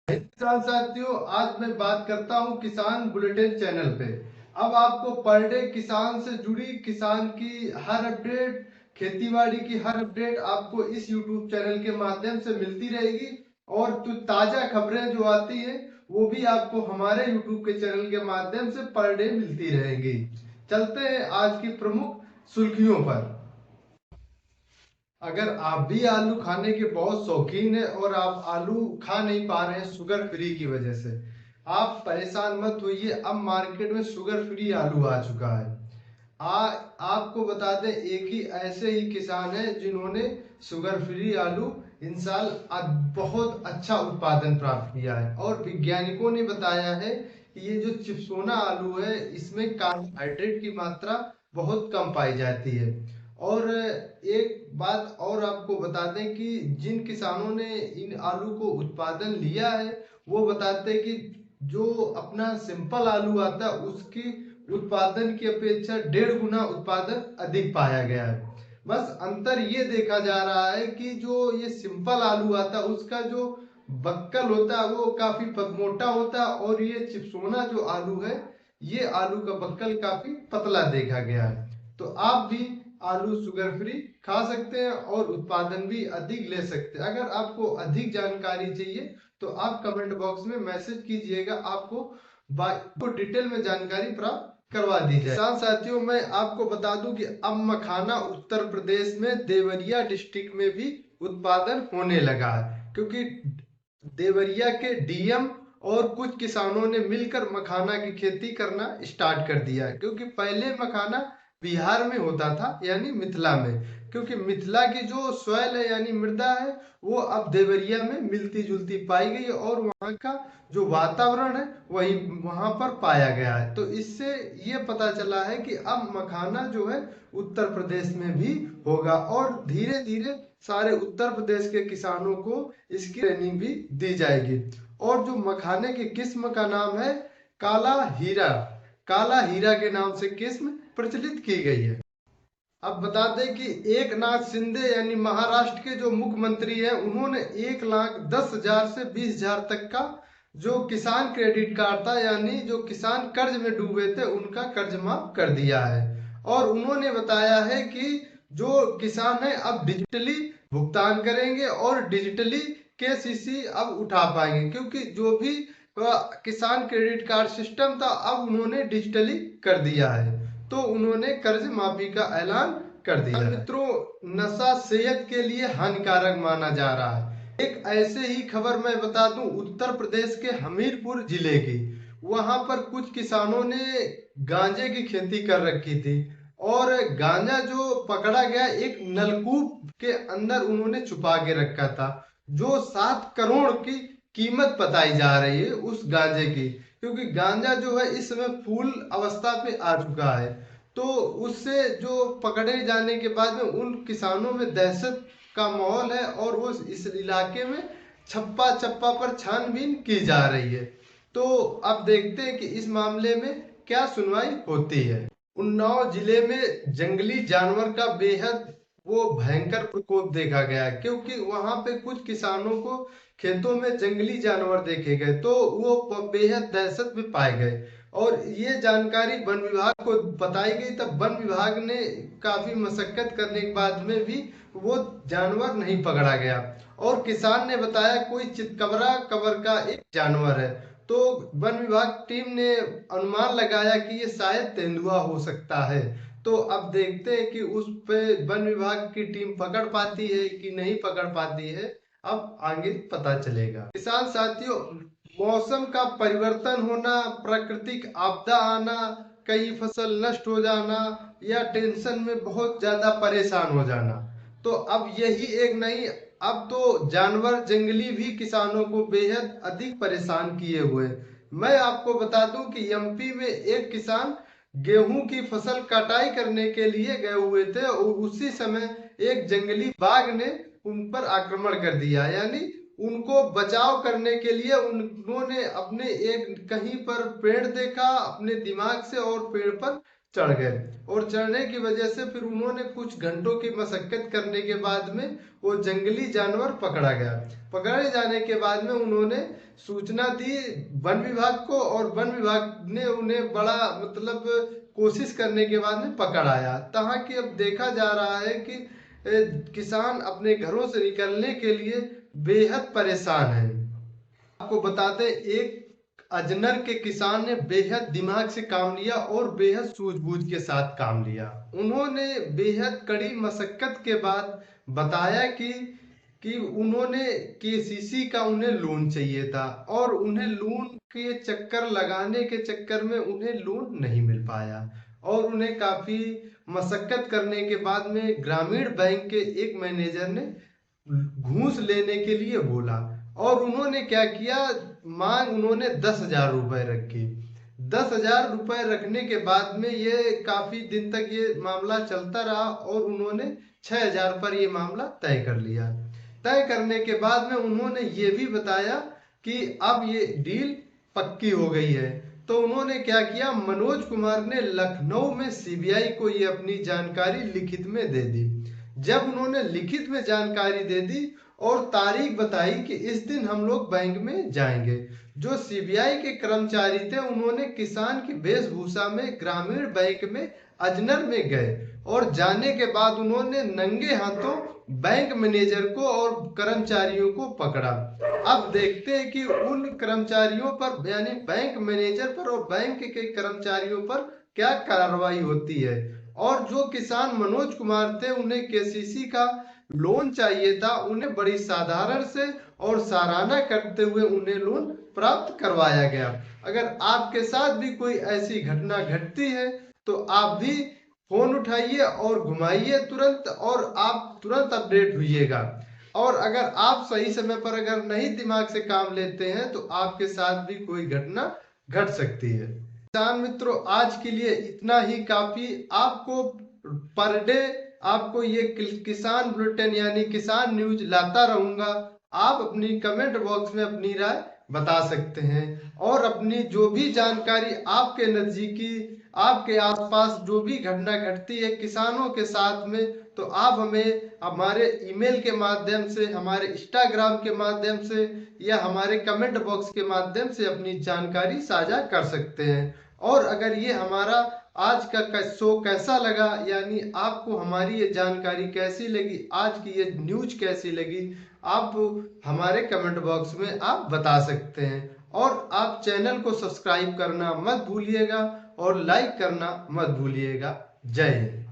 किसान साथियों, आज मैं बात करता हूं किसान बुलेटिन चैनल पे। अब आपको पर डे किसान से जुड़ी किसान की हर अपडेट, खेतीबाड़ी की हर अपडेट आपको इस यूट्यूब चैनल के माध्यम से मिलती रहेगी। और जो ताजा खबरें जो आती है वो भी आपको हमारे यूट्यूब के चैनल के माध्यम से पर डे मिलती रहेगी। चलते हैं आज की प्रमुख सुर्खियों पर। अगर आप भी आलू खाने के बहुत शौकीन है और आप आलू खा नहीं पा रहे हैं शुगर फ्री की वजह से, आप परेशान मत होइए। अब मार्केट में शुगर फ्री आलू आ चुका है। आ आपको बता दें, एक ही ऐसे ही किसान है जिन्होंने शुगर फ्री आलू इन साल बहुत अच्छा उत्पादन प्राप्त किया है। और वैज्ञानिकों ने बताया है कि ये जो चिप्सोना आलू है इसमें कार्बोहाइड्रेट की मात्रा बहुत कम पाई जाती है। और एक बात और आपको बता दें कि जिन किसानों ने इन आलू को उत्पादन लिया है वो बताते हैं कि जो अपना सिंपल आलू आता है उसकी उत्पादन की अपेक्षा 1.5 गुना उत्पादन अधिक पाया गया है। बस अंतर ये देखा जा रहा है कि जो ये सिंपल आलू आता है उसका जो बक्कल होता है वो काफी मोटा होता है, और ये चिप्सोना जो आलू है ये आलू का बक्कल काफी पतला देखा गया है। तो आप भी आलू शुगर फ्री खा सकते हैं और उत्पादन भी अधिक ले सकते हैं। अगर आपको अधिक जानकारी चाहिए तो आप कमेंट बॉक्स में मैसेज कीजिएगा, आपको डिटेल में जानकारी प्राप्त करवा दी जाए। किसान साथियों, मैं आपको बता दूं कि अब मखाना उत्तर प्रदेश में देवरिया डिस्ट्रिक्ट में भी उत्पादन होने लगा है, क्योंकि देवरिया के डीएम और कुछ किसानों ने मिलकर मखाना की खेती करना स्टार्ट कर दिया है। क्योंकि पहले मखाना बिहार में होता था, यानी मिथिला में, क्योंकि मिथिला की जो सॉइल है यानी मृदा है वो अब देवरिया में मिलती जुलती पाई गई, और वहाँ का जो वातावरण है वही वहां पर पाया गया है। तो इससे ये पता चला है कि अब मखाना जो है उत्तर प्रदेश में भी होगा, और धीरे धीरे सारे उत्तर प्रदेश के किसानों को इसकी ट्रेनिंग भी दी जाएगी। और जो मखाने की किस्म का नाम है काला हीरा, काला हीरा के नाम से किस्म प्रचलित की गई है। अब बता दें कि एक नाथ शिंदे यानी महाराष्ट्र के जो मुख्यमंत्री हैं उन्होंने 1,10,000 से 20,000 तक का जो किसान क्रेडिट कार्ड था, यानी जो किसान कर्ज में डूबे थे उनका कर्ज माफ कर दिया है। और उन्होंने बताया है कि जो किसान है अब डिजिटली भुगतान करेंगे और डिजिटली केसीसी अब उठा पाएंगे, क्योंकि जो भी किसान क्रेडिट कार्ड सिस्टम था अब उन्होंने डिजिटली कर दिया है। तो उन्होंने कर्ज माफी का ऐलान कर दिया है। मित्रों, नशा सेहत के लिए हानिकारक माना जा रहा है। एक ऐसे ही खबर मैं बता दूं उत्तर प्रदेश के हमीरपुर जिले की। वहां पर कुछ किसानों ने गांजे की खेती कर रखी थी, और गांजा जो पकड़ा गया एक नलकूप के अंदर उन्होंने छुपा के रखा था, जो 7 करोड़ की कीमत बताई जा रही है उस गांजे की। क्योंकि गांजा जो है इस समय फूल अवस्था पे आ चुका है। तो उससे जो पकड़े जाने के बाद में उन किसानों में दहशत का माहौल है, और वो इस इलाके में छप्पा छप्पा पर छानबीन की जा रही है। तो अब देखते हैं कि इस मामले में क्या सुनवाई होती है। उन्नाव जिले में जंगली जानवर का बेहद वो भयंकर प्रकोप देखा गया है, क्योंकि वहां पे कुछ किसानों को खेतों में जंगली जानवर देखे गए तो वो बेहद दहशत में पाए गए। और ये जानकारी वन विभाग को बताई गई, तब वन विभाग ने काफी मशक्कत करने के बाद में भी वो जानवर नहीं पकड़ा गया। और किसान ने बताया कोई चितकबरा कबर का एक जानवर है। तो वन विभाग टीम ने अनुमान लगाया कि ये शायद तेंदुआ हो सकता है। तो अब देखते हैं कि उस पे वन विभाग की टीम पकड़ पाती है कि नहीं पकड़ पाती है, अब आगे पता चलेगा। किसान साथियों, मौसम का परिवर्तन होना, प्राकृतिक आपदा आना, कई फसल नष्ट हो जाना, या टेंशन में बहुत ज्यादा परेशान हो जाना, तो अब यही एक नहीं, अब तो जानवर जंगली भी किसानों को बेहद अधिक परेशान किए हुए। मैं आपको बता दूं कि एमपी में एक किसान गेहूं की फसल कटाई करने के लिए गए हुए थे, और उसी समय एक जंगली बाघ ने उन पर आक्रमण कर दिया। यानी उनको बचाव करने के लिए उन्होंने अपने एक कहीं पर पेड़ देखा अपने दिमाग से और पेड़ पर चढ़ गए। और चढ़ने की वजह से फिर उन्होंने कुछ घंटों की मशक्कत करने के बाद में वो जंगली जानवर पकड़ा गया। पकड़े जाने के बाद में उन्होंने सूचना दी वन विभाग को, और वन विभाग ने उन्हें बड़ा मतलब कोशिश करने के बाद में पकड़ाया। तहाँ कि अब देखा जा रहा है कि किसान अपने घरों से निकलने के लिए बेहद परेशान है। आपको बताते हैं, एक अजनर के किसान ने बेहद दिमाग से काम लिया और बेहद सूझबूझ के साथ काम लिया। उन्होंने बेहद कड़ी मशक्कत के बाद बताया कि उन्होंने केसीसी का उन्हें लोन चाहिए था, और उन्हें लोन के चक्कर लगाने के चक्कर में उन्हें लोन नहीं मिल पाया, और उन्हें काफी मशक्कत करने के बाद में ग्रामीण बैंक के एक मैनेजर ने घूस लेने के लिए बोला। और उन्होंने क्या किया, मांग उन्होंने 10,000 रुपए रखी। 10,000 रुपए रखने के बाद में ये काफी दिन तक ये मामला चलता रहा, और उन्होंने 6,000 पर ये मामला तय कर लिया। तय करने के बाद में उन्होंने ये भी बताया कि अब ये डील पक्की हो गई है। तो उन्होंने क्या किया, मनोज कुमार ने लखनऊ में सीबीआई को ये अपनी जानकारी लिखित में दे दी। जब उन्होंने लिखित में जानकारी दे दी और तारीख बताई कि इस दिन हम लोग बैंक में जाएंगे, जो सीबीआई के कर्मचारी थे उन्होंने किसान की वेशभूषा में ग्रामीण बैंक में अजनर में गए, और जाने के बाद उन्होंने नंगे हाथों बैंक मैनेजर को और कर्मचारियों को पकड़ा। अब देखते हैं कि उन कर्मचारियों पर यानी बैंक मैनेजर पर और बैंक के कर्मचारियों पर क्या कार्रवाई होती है। और जो किसान मनोज कुमार थे उन्हें केसीसी का लोन चाहिए था, उन्हें बड़ी साधारण से और सराहना करते हुए उन्हें लोन प्राप्त करवाया गया। अगर आपके साथ भी कोई ऐसी घटना घटती है तो आप भी फोन उठाइए और घुमाइए तुरंत, और आप तुरंत अपडेट हुइएगा। और अगर आप सही समय पर अगर नहीं दिमाग से काम लेते हैं तो आपके साथ भी कोई घटना घट सकती है। किसान मित्रों, आज के लिए इतना ही काफी। आपको पर डे आपको ये किसान बुलेटिन यानी किसान न्यूज लाता रहूंगा। आप अपनी कमेंट बॉक्स में अपनी राय बता सकते हैं, और अपनी जो भी जानकारी आपके नजदीकी आपके आसपास जो भी घटना घटती है किसानों के साथ में, तो आप हमें हमारे ईमेल के माध्यम से, हमारे इंस्टाग्राम के माध्यम से, या हमारे कमेंट बॉक्स के माध्यम से अपनी जानकारी साझा कर सकते हैं। और अगर ये हमारा आज का शो कैसा लगा, यानी आपको हमारी ये जानकारी कैसी लगी, आज की ये न्यूज कैसी लगी, आप हमारे कमेंट बॉक्स में आप बता सकते हैं। और आप चैनल को सब्सक्राइब करना मत भूलिएगा और लाइक करना मत भूलिएगा। जय हिंद।